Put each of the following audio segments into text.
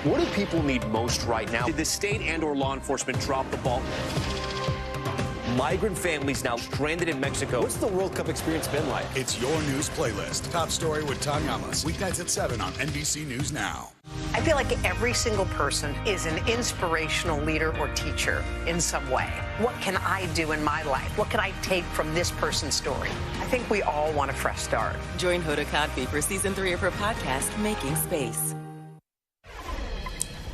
What do people need most right now? Did the state and/or law enforcement drop the ball? Migrant families now stranded in Mexico. What's the World Cup experience been like? It's your news playlist. Top story with Tanya Amos. Weeknights at 7 on NBC News Now. I feel like every single person is an inspirational leader or teacher in some way. What can I do in my life? What can I take from this person's story? I think we all want a fresh start. Join Hoda Kotb for season 3 of her podcast, Making Space.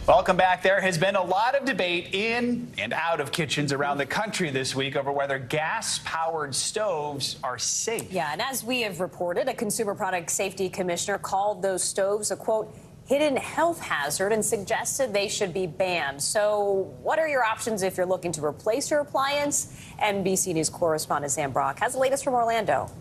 Welcome back. There has been a lot of debate in and out of kitchens around the country this week over whether gas-powered stoves are safe. Yeah, and as we have reported, a consumer product safety commissioner called those stoves a, quote, hidden health hazard and suggested they should be banned. So what are your options if you're looking to replace your appliance? NBC News correspondent Sam Brock has the latest from Orlando.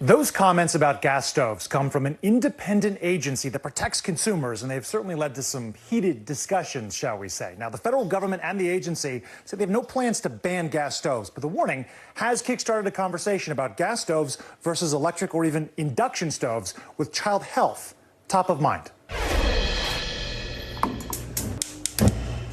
Those comments about gas stoves come from an independent agency that protects consumers, and they've certainly led to some heated discussions, shall we say. Now, the federal government and the agency say they have no plans to ban gas stoves, but the warning has kickstarted a conversation about gas stoves versus electric or even induction stoves, with child health top of mind.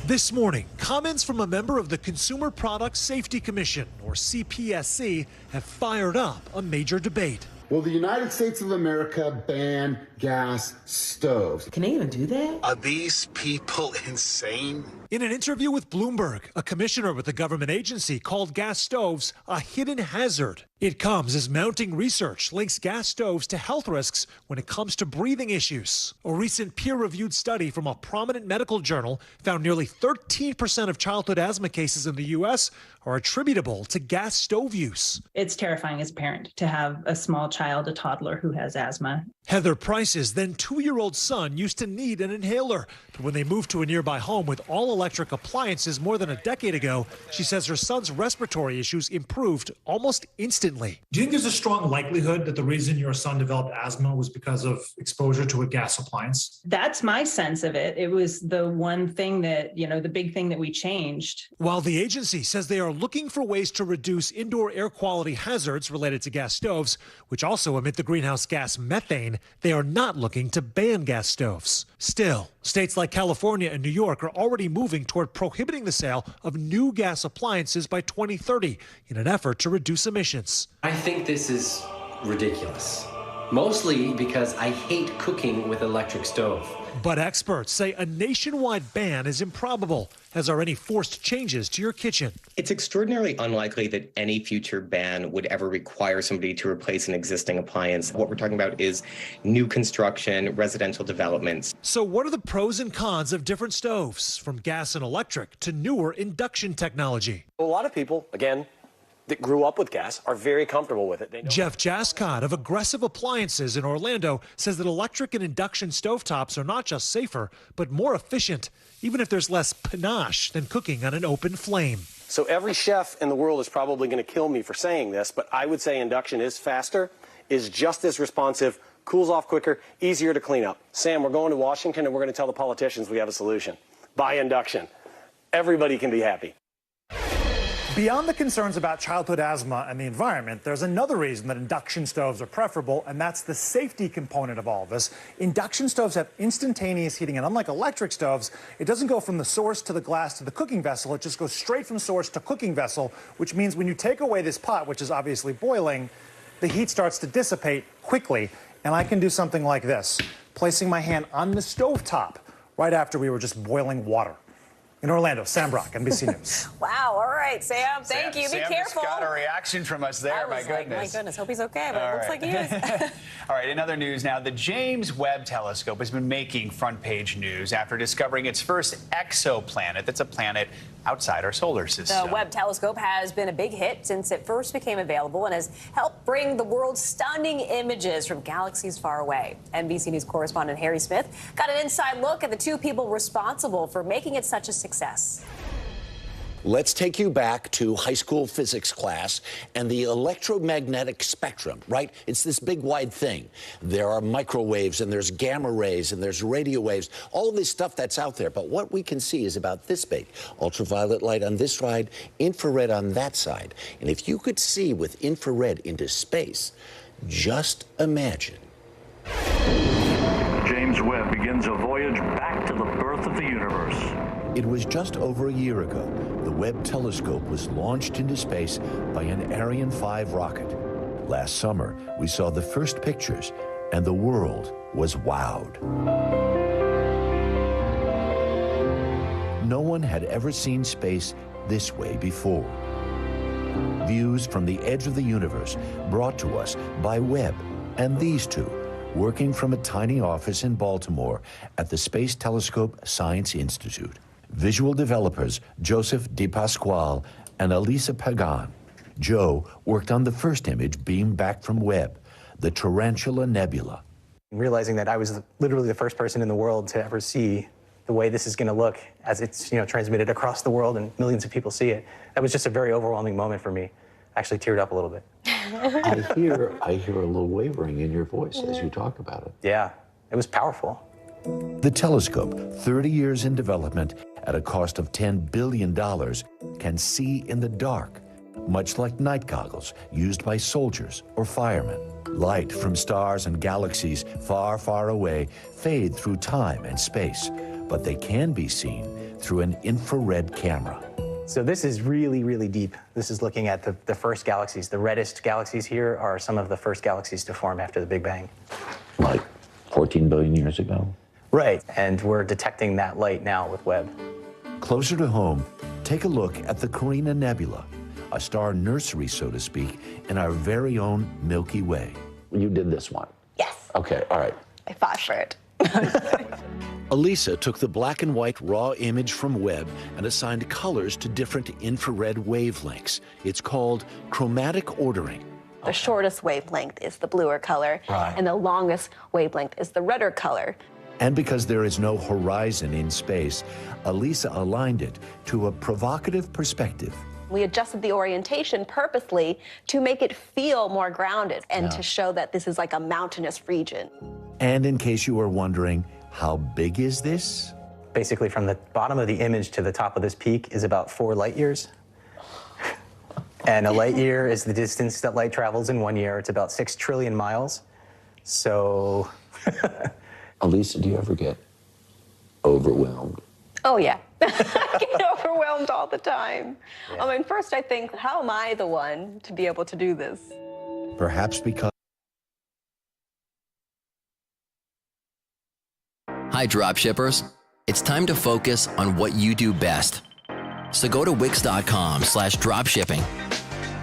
This morning, comments from a member of the Consumer Product Safety Commission, or CPSC, have fired up a major debate. Will the United States of America ban gas stoves? Can they even do that? Are these people insane? In an interview with Bloomberg, a commissioner with the government agency called gas stoves a hidden hazard. It comes as mounting research links gas stoves to health risks when it comes to breathing issues. A recent peer-reviewed study from a prominent medical journal found nearly 13% of childhood asthma cases in the U.S. are attributable to gas stove use. It's terrifying as a parent to have a small child, a toddler who has asthma. Heather Price's then 2-year-old son used to need an inhaler, but when they moved to a nearby home with all-electric appliances more than a decade ago, she says her son's respiratory issues improved almost instantly. Do you think there's a strong likelihood that the reason your son developed asthma was because of exposure to a gas appliance? That's my sense of it. It was the one thing that, the big thing that we changed. While the agency says they are looking for ways to reduce indoor air quality hazards related to gas stoves, which also emit the greenhouse gas methane, they are not looking to ban gas stoves. Still, states like California and New York are already moving toward prohibiting the sale of new gas appliances by 2030 in an effort to reduce emissions. I think this is ridiculous, mostly because I hate cooking with electric stove. But experts say a nationwide ban is improbable, as are any forced changes to your kitchen. It's extraordinarily unlikely that any future ban would ever require somebody to replace an existing appliance. What we're talking about is new construction, residential developments. So what are the pros and cons of different stoves, from gas and electric to newer induction technology? A lot of people, again, that grew up with gas are very comfortable with it. Jeff Jascott of Aggressive Appliances in Orlando says that electric and induction stovetops are not just safer, but more efficient, even if there's less panache than cooking on an open flame. So every chef in the world is probably going to kill me for saying this, but I would say induction is faster, is just as responsive, cools off quicker, easier to clean up. Sam, we're going to Washington and we're going to tell the politicians we have a solution. Buy induction. Everybody can be happy. Beyond the concerns about childhood asthma and the environment, there's another reason that induction stoves are preferable, and that's the safety component of all of this. Induction stoves have instantaneous heating, and unlike electric stoves, it doesn't go from the source to the glass to the cooking vessel. It just goes straight from source to cooking vessel, which means when you take away this pot, which is obviously boiling, the heat starts to dissipate quickly, and I can do something like this, placing my hand on the stovetop right after we were just boiling water. In Orlando, Sam Brock, NBC News. Wow. All right, Sam. Thank you. Be careful. Sam just got a reaction from us there. My goodness. My goodness. Hope he's okay, but it looks like he is. All right. In other news now, the James Webb Telescope has been making front page news after discovering its first exoplanet. That's a planet outside our solar system. The Webb Telescope has been a big hit since it first became available and has helped bring the world stunning images from galaxies far away. NBC News correspondent Harry Smith got an inside look at the two people responsible for making it such a success. Let's take you back to high school physics class and the electromagnetic spectrum, right? It's this big wide thing. There are microwaves and there's gamma rays and there's radio waves, all this stuff that's out there. But what we can see is about this big. Ultraviolet light on this side, infrared on that side. And if you could see with infrared into space, just imagine. James Webb begins a voyage back to the birth of the universe. It was just over a year ago. The Webb telescope was launched into space by an Ariane 5 rocket. Last summer, we saw the first pictures, and the world was wowed. No one had ever seen space this way before. Views from the edge of the universe brought to us by Webb and these two, working from a tiny office in Baltimore at the Space Telescope Science Institute. Visual developers Joseph DePasquale and Elisa Pagan. Joe worked on the first image beamed back from Webb, the Tarantula Nebula. Realizing that I was literally the first person in the world to ever see the way this is going to look as it's transmitted across the world and millions of people see it. That was just a very overwhelming moment for me. I actually teared up a little bit. I hear a little wavering in your voice as you talk about it. Yeah, it was powerful. The telescope, 30 years in development at a cost of $10 billion, can see in the dark, much like night goggles used by soldiers or firemen. Light from stars and galaxies far, far away fade through time and space, but they can be seen through an infrared camera. So this is really, really deep. This is looking at the first galaxies. The reddest galaxies here are some of the first galaxies to form after the Big Bang. Like 14 billion years ago? Right, and we're detecting that light now with Webb. Closer to home, take a look at the Carina Nebula, a star nursery, so to speak, in our very own Milky Way. You did this one? Yes. Okay, all right. I fought for it. Elisa took the black and white raw image from Webb and assigned colors to different infrared wavelengths. It's called chromatic ordering. The shortest wavelength is the bluer color, and the longest wavelength is the redder color. And because there is no horizon in space, Elisa aligned it to a provocative perspective. We adjusted the orientation purposely to make it feel more grounded and to show that this is like a mountainous region. And in case you are wondering, how big is this? Basically, from the bottom of the image to the top of this peak is about 4 light years. And a light year is the distance that light travels in 1 year. It's about 6 trillion miles. So... Elisa, do you ever get overwhelmed? Oh, yeah. I get overwhelmed all the time. Yeah. I mean, first I think, how am I the one to be able to do this? Perhaps because... Hi, dropshippers. It's time to focus on what you do best. So go to Wix.com/dropshipping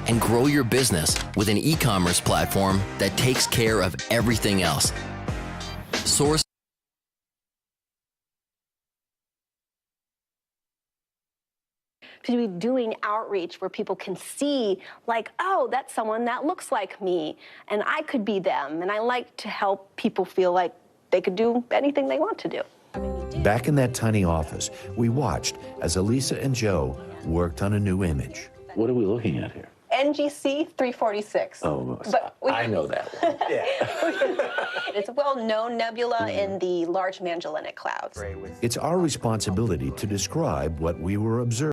and grow your business with an e-commerce platform that takes care of everything else. Source to be doing outreach where people can see, like, oh, that's someone that looks like me, and I could be them. And I like to help people feel like they could do anything they want to do. Back in that tiny office, we watched as Elisa and Joe worked on a new image. What are we looking at here? NGC 346. Oh, but I know that one. It's a well-known nebula in the Large Magellanic Clouds. It's our responsibility to describe what we were observing.